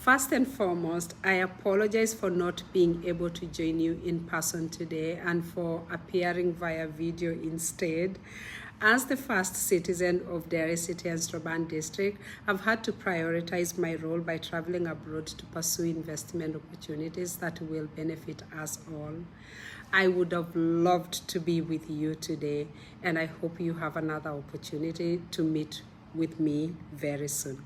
First and foremost, I apologize for not being able to join you in person today and for appearing via video instead. As the first citizen of Derry City and Strabane District, I've had to prioritize my role by traveling abroad to pursue investment opportunities that will benefit us all. I would have loved to be with you today, and I hope you have another opportunity to meet with me very soon.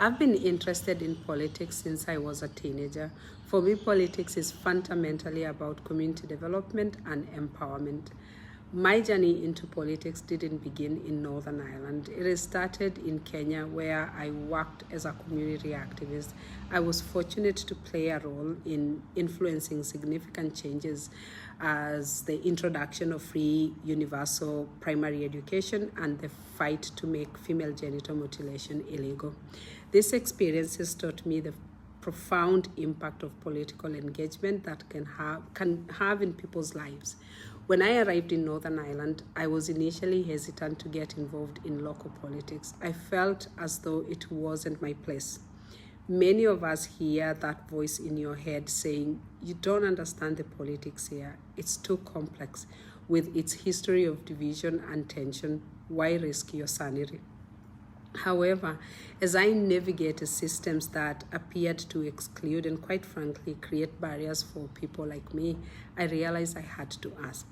I've been interested in politics since I was a teenager. For me, politics is fundamentally about community development and empowerment. My journey into politics didn't begin in Northern Ireland. It started in Kenya, where I worked as a community activist. I was fortunate to play a role in influencing significant changes as the introduction of free universal primary education and the fight to make female genital mutilation illegal. These experiences taught me the profound impact of political engagement that can have in people's lives. When I arrived in Northern Ireland, I was initially hesitant to get involved in local politics. I felt as though it wasn't my place. Many of us hear that voice in your head saying, "You don't understand the politics here. It's too complex. With its history of division and tension, why risk your sanity?" However, as I navigated systems that appeared to exclude and, quite frankly, create barriers for people like me, I realized I had to ask.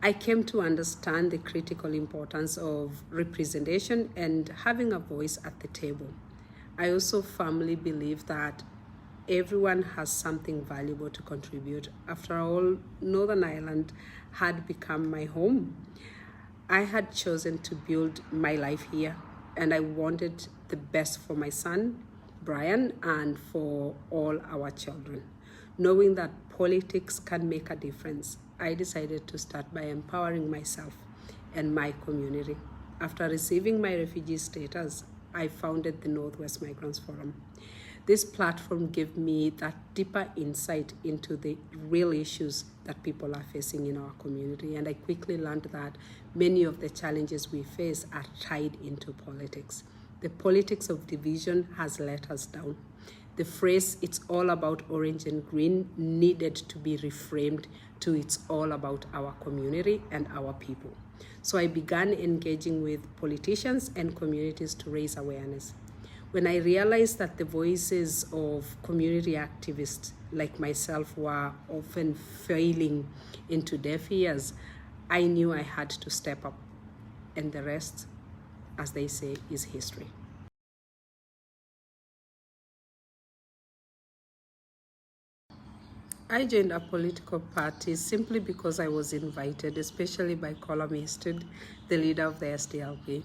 I came to understand the critical importance of representation and having a voice at the table. I also firmly believe that everyone has something valuable to contribute. After all, Northern Ireland had become my home. I had chosen to build my life here, and I wanted the best for my son, Brian, and for all our children. Knowing that politics can make a difference, I decided to start by empowering myself and my community. After receiving my refugee status, I founded the Northwest Migrants Forum. This platform gave me that deeper insight into the real issues that people are facing in our community, and I quickly learned that many of the challenges we face are tied into politics. The politics of division has let us down. The phrase, "it's all about orange and green," needed to be reframed to "it's all about our community and our people." So I began engaging with politicians and communities to raise awareness. When I realized that the voices of community activists like myself were often failing into deaf ears, I knew I had to step up. And the rest, as they say, is history. I joined a political party simply because I was invited, especially by Colum Eastwood, the leader of the SDLP.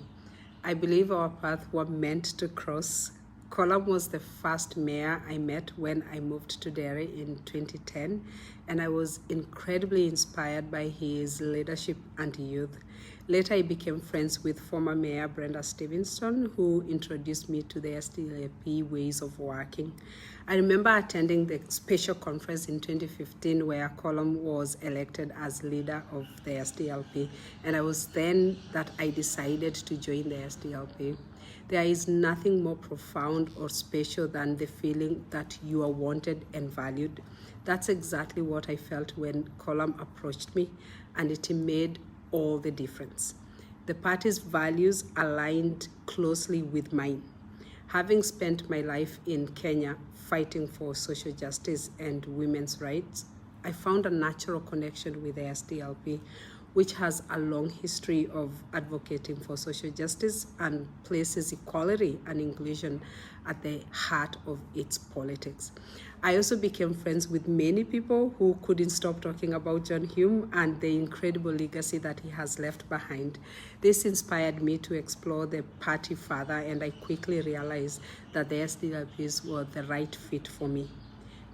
I believe our paths were meant to cross. Colum was the first mayor I met when I moved to Derry in 2010, and I was incredibly inspired by his leadership and youth. Later, I became friends with former Mayor Brenda Stevenson, who introduced me to the SDLP ways of working. I remember attending the special conference in 2015 where Colum was elected as leader of the SDLP, and it was then that I decided to join the SDLP. There is nothing more profound or special than the feeling that you are wanted and valued. That's exactly what I felt when Colum approached me, and it made all the difference. The party's values aligned closely with mine. Having spent my life in Kenya fighting for social justice and women's rights, I found a natural connection with the SDLP, which has a long history of advocating for social justice and places equality and inclusion at the heart of its politics. I also became friends with many people who couldn't stop talking about John Hume and the incredible legacy that he has left behind. This inspired me to explore the party further, and I quickly realized that the SDLPs were the right fit for me.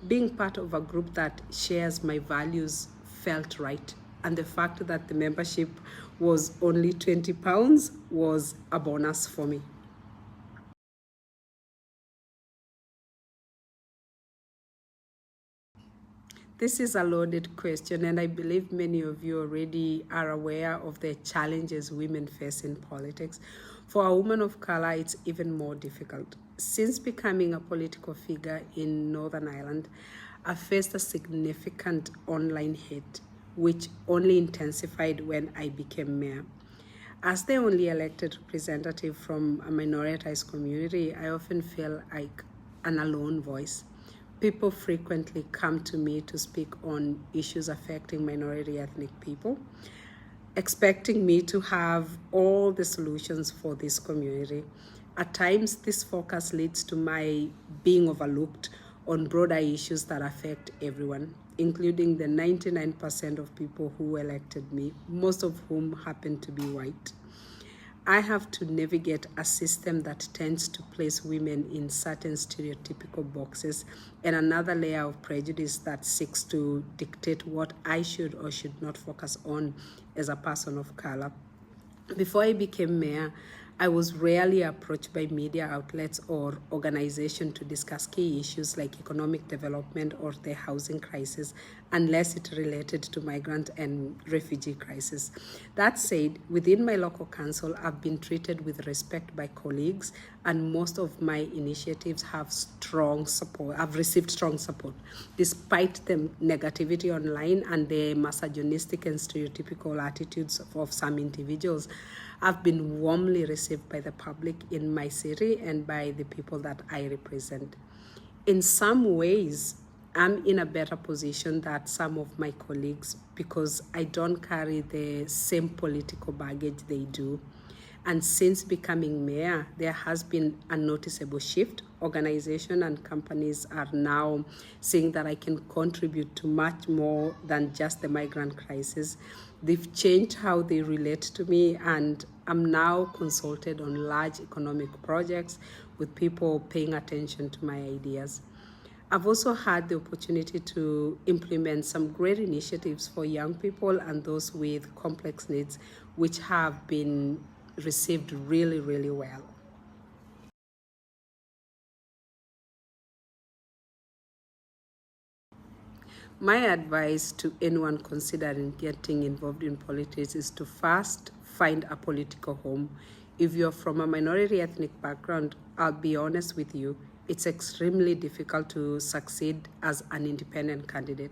Being part of a group that shares my values felt right, and the fact that the membership was only £20 was a bonus for me. This is a loaded question, and I believe many of you already are aware of the challenges women face in politics. For a woman of color, it's even more difficult. Since becoming a political figure in Northern Ireland, I faced a significant online hate, which only intensified when I became mayor. As the only elected representative from a minoritized community, I often feel like an alone voice. People frequently come to me to speak on issues affecting minority ethnic people, expecting me to have all the solutions for this community. At times, this focus leads to my being overlooked on broader issues that affect everyone, including the 99% of people who elected me, most of whom happen to be white. I have to navigate a system that tends to place women in certain stereotypical boxes, and another layer of prejudice that seeks to dictate what I should or should not focus on as a person of color. Before I became mayor, I was rarely approached by media outlets or organizations to discuss key issues like economic development or the housing crisis, unless it related to migrant and refugee crisis. That said, within my local council, I've been treated with respect by colleagues, and most of my initiatives have strong support. I've received strong support, despite the negativity online and the misogynistic and stereotypical attitudes of some individuals. I've been warmly received by the public in my city and by the people that I represent. In some ways, I'm in a better position than some of my colleagues because I don't carry the same political baggage they do. And since becoming mayor, there has been a noticeable shift. Organizations and companies are now seeing that I can contribute to much more than just the migrant crisis. They've changed how they relate to me, and I'm now consulted on large economic projects with people paying attention to my ideas. I've also had the opportunity to implement some great initiatives for young people and those with complex needs, which have been received really, really well. My advice to anyone considering getting involved in politics is to first find a political home. If you're from a minority ethnic background, I'll be honest with you, it's extremely difficult to succeed as an independent candidate.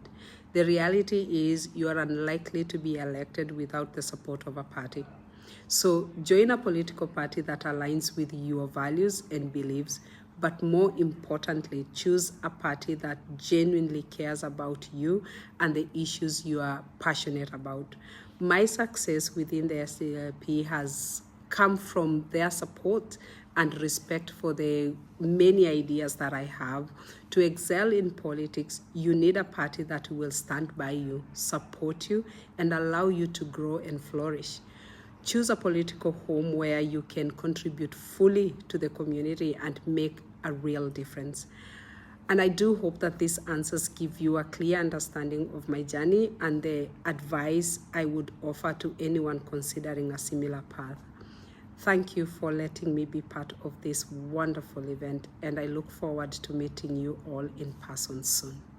The reality is you are unlikely to be elected without the support of a party. So join a political party that aligns with your values and beliefs, but more importantly, choose a party that genuinely cares about you and the issues you are passionate about. My success within the SDLP has come from their support and respect for the many ideas that I have. To excel in politics, you need a party that will stand by you, support you, and allow you to grow and flourish. Choose a political home where you can contribute fully to the community and make a real difference. And I do hope that these answers give you a clear understanding of my journey and the advice I would offer to anyone considering a similar path. Thank you for letting me be part of this wonderful event, and I look forward to meeting you all in person soon.